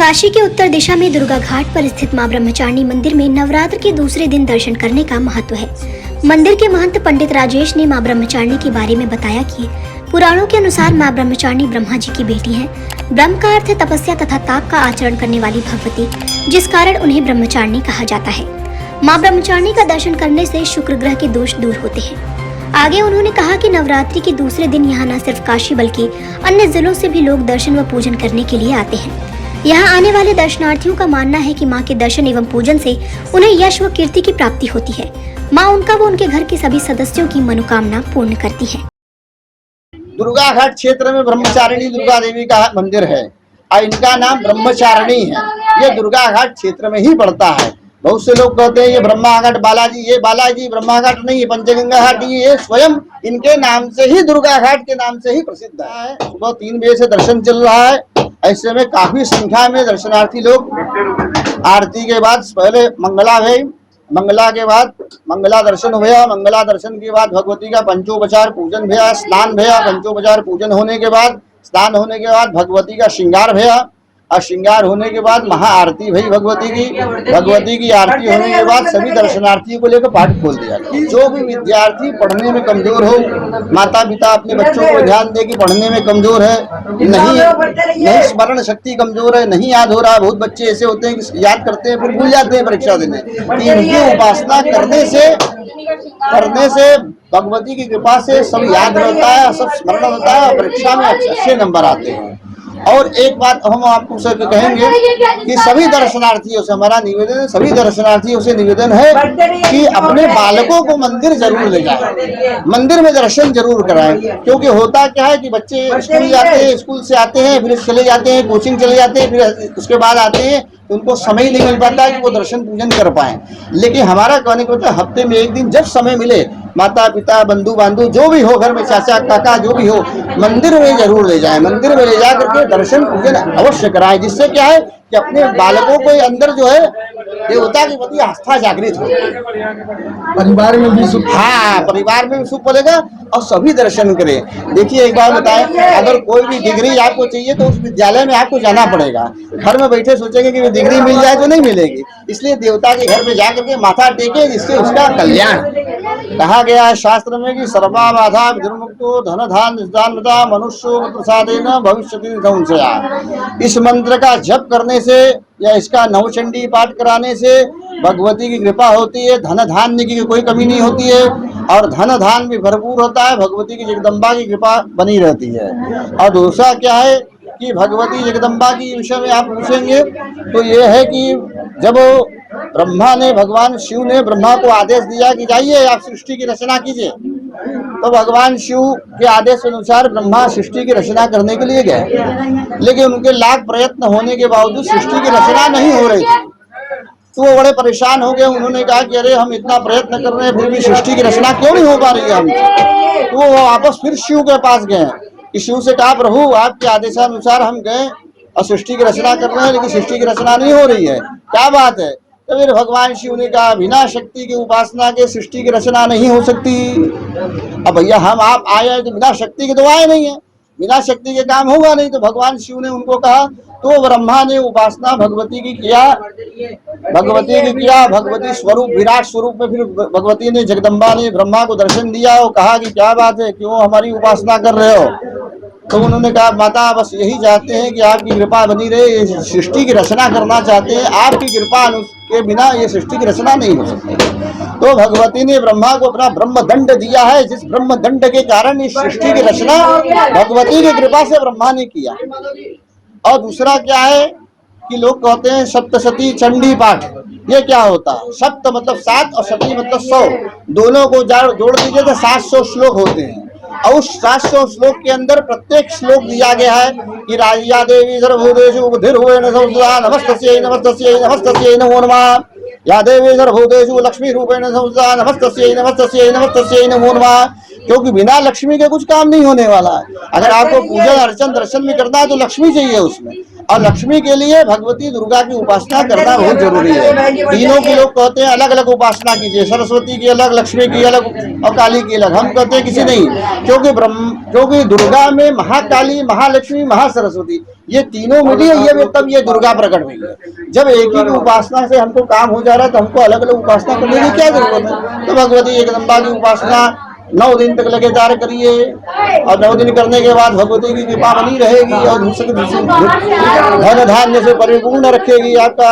काशी के उत्तर दिशा में दुर्गा घाट पर स्थित मां ब्रह्मचारिणी मंदिर में नवरात्र के दूसरे दिन दर्शन करने का महत्व है। मंदिर के महंत पंडित राजेश ने मां ब्रह्मचारिणी के बारे में बताया कि पुराणों के अनुसार मां ब्रह्मचारिणी ब्रह्मा जी की बेटी हैं। ब्रह्म का अर्थ है तपस्या तथा ताप का आचरण करने वाली भगवती, जिस कारण उन्हें ब्रह्मचारिणी कहा जाता है। मां ब्रह्मचारिणी का दर्शन करने से शुक्र ग्रह के दोष दूर होते हैं। आगे उन्होंने कहा कि नवरात्रि के दूसरे दिन यहाँ न सिर्फ काशी बल्कि अन्य जिलों से भी लोग दर्शन व पूजन करने के लिए आते हैं। यहाँ आने वाले दर्शनार्थियों का मानना है कि मां के दर्शन एवं पूजन से उन्हें यश व कीर्ति की प्राप्ति होती है। मां उनका व उनके घर के सभी सदस्यों की मनोकामना पूर्ण करती है। दुर्गा घाट क्षेत्र में ब्रह्मचारिणी दुर्गा देवी का मंदिर है और इनका नाम ब्रह्मचारिणी है। ये दुर्गा घाट क्षेत्र में ही पड़ता है। बहुत से लोग कहते हैं ये ब्रह्मा घाट बालाजी, ये बालाजी ब्रह्मा घाट नहीं है, पंचगंगा घाट। ये स्वयं इनके नाम से ही दुर्गा घाट के नाम से ही प्रसिद्ध है। सुबह 3 बजे से दर्शन चल रहा है। ऐसे में काफी संख्या में दर्शनार्थी लोग आरती के बाद पहले मंगला भई, मंगला के बाद मंगला दर्शन हुआ। मंगला दर्शन के बाद भगवती का पंचोपचार पूजन भया, स्नान भया। पंचोपचार पूजन होने के बाद, स्नान होने के बाद भगवती का श्रृंगार भया और श्रृंगार होने के बाद महाआरती भई भगवती की। भगवती की आरती होने के बाद सभी दर्शनार्थियों को लेकर पाठ खोल दिया। जो भी विद्यार्थी पढ़ने में कमजोर हो, माता पिता अपने बच्चों को ध्यान दे कि पढ़ने में कमजोर है, नहीं स्मरण शक्ति कमजोर है, नहीं याद हो रहा है। बहुत बच्चे ऐसे होते हैं कि याद करते हैं फिर भूल जाते हैं परीक्षा देने। इनकी उपासना करने से भगवती की कृपा से सब याद रहता है, सब स्मरण होता है, परीक्षा में अच्छे नंबर आते हैं। और एक बात हम आपको सब कहेंगे कि सभी दर्शनार्थियों से हमारा निवेदन है, सभी दर्शनार्थियों से निवेदन है कि अपने बालकों को मंदिर जरूर ले जाएं, मंदिर में दर्शन जरूर कराएं। क्योंकि होता क्या है कि बच्चे स्कूल जाते हैं, स्कूल से आते हैं, फिर चले जाते हैं, कोचिंग चले जाते हैं, फिर उसके बाद आते हैं तो उनको समय नहीं मिल पाता कि वो दर्शन पूजन कर पाए। लेकिन हमारा कहने को होता है हफ्ते में एक दिन जब समय मिले, माता पिता बंधु बांधु जो भी हो, घर में चाचा काका जो भी हो, मंदिर में जरूर ले जाएं। मंदिर में ले जा करके दर्शन पूजन अवश्य कराएं। जिससे क्या है कि अपने बालकों के अंदर जो है देवता के प्रति आस्था जागृत हो, परिवार में भी सुख, हाँ परिवार में भी सुख पड़ेगा और सभी दर्शन करें। देखिए एक बार बताएं, अगर कोई भी डिग्री आपको चाहिए तो उस विद्यालय में आपको जाना पड़ेगा। घर में बैठे सोचेंगे कि डिग्री मिल जाए तो नहीं मिलेगी। इसलिए देवता के घर में जाकर के माथा टेके, जिससे उसका कल्याण। कहा गया है शास्त्र में कि सर्वा बाधा विमुक्तो धन धान निदानता मनुष्यो प्रसादेन भविष्यति संशया। इस मंत्र का जप करने से या इसका नवचंडी पाठ कराने से भगवती की कृपा होती है। धन धान्य की कोई कमी नहीं होती है और धन धान भी भरपूर होता है। भगवती की जगदम्बा की कृपा बनी रहती है। और दूसरा क्या है कि भगवती जगदम्बा की विषय में आप पूछेंगे तो ये है कि जब ब्रह्मा ने, भगवान शिव ने ब्रह्मा को आदेश दिया कि जाइए आप सृष्टि की रचना कीजिए, तो भगवान शिव के आदेश अनुसार ब्रह्मा सृष्टि की रचना करने के लिए गए। लेकिन उनके लाख प्रयत्न होने के बावजूद सृष्टि की रचना नहीं हो रही थी। तो वो बड़े परेशान हो गए। उन्होंने कहा कि अरे हम इतना प्रयत्न कर रहे हैं फिर भी सृष्टि की रचना क्यों नहीं हो पा रही है हमसे। तो वो वापस फिर शिव के पास गए। शिव से कहा प्रभु आपके आदेशानुसार हम गए और सृष्टि की रचना कर रहे हैं लेकिन सृष्टि की रचना नहीं हो रही है, क्या बात है। तो फिर भगवान शिव ने कहा बिना शक्ति की उपासना के सृष्टि की रचना नहीं हो सकती। अब भैया हम आप आए हैं तो बिना शक्ति के तो आए नहीं है, बिना शक्ति के काम होगा नहीं। तो भगवान शिव ने उनको कहा, तो ब्रह्मा ने उपासना भगवती की किया, भगवती स्वरूप विराट स्वरूप में। फिर भगवती ने, जगदम्बा ने ब्रह्मा को दर्शन दिया और कहा कि क्या बात है, क्यों हमारी उपासना कर रहे हो। तो उन्होंने कहा माता बस यही चाहते हैं कि आपकी कृपा बनी रहे, ये सृष्टि की रचना करना चाहते हैं, आपकी कृपा के बिना ये सृष्टि की रचना नहीं हो सकती। तो भगवती ने ब्रह्मा को अपना ब्रह्म दंड दिया है, जिस ब्रह्म दंड के कारण इस सृष्टि की रचना भगवती की कृपा से ब्रह्मा ने किया। और दूसरा क्या है कि लोग कहते हैं सप्तशती चंडी पाठ, ये क्या होता है। सप्त मतलब 7 और शती मतलब 100, दोनों को जोड़ दीजिए तो 700 श्लोक होते हैं। और उस 700 श्लोक के अंदर प्रत्येक श्लोक दिया गया है कि राजिया देवी सर्वभूतेषु बुद्धिर्भुवेन संस्थिता नमस्तस्यै नमस्तस्यै नमस्तस्यै नमो नमः। या देवी सर्वभूतेषु लक्ष्मी रूपेण संस्थिता नमस्तस्यै नमस्तस्यै नमस्तस्यै नमो नमः। क्योंकि बिना लक्ष्मी के कुछ काम नहीं होने वाला है। अगर आपको पूजा अर्चन दर्शन भी करना है तो लक्ष्मी चाहिए उसमें। और लक्ष्मी के लिए भगवती दुर्गा की उपासना करना बहुत जरूरी है। तीनों के लोग कहते हैं अलग अलग उपासना कीजिए, सरस्वती की अलग, लक्ष्मी की अलग और काली की अलग। हम कहते हैं किसी नहीं, क्योंकि दुर्गा में महाकाली, महालक्ष्मी, महासरस्वती ये तीनों मिली है, तब ये दुर्गा प्रकट हुई है। जब एक ही उपासना से हमको काम हो जा रहा है तो हमको अलग अलग उपासना करने की क्या जरूरत है। तो भगवती जगदम्बा की उपासना 9 दिन तक लगातार करिए और 9 दिन करने के बाद भगवती की कृपा बनी रहेगी और धन धान्य से परिपूर्ण रखेगी आपका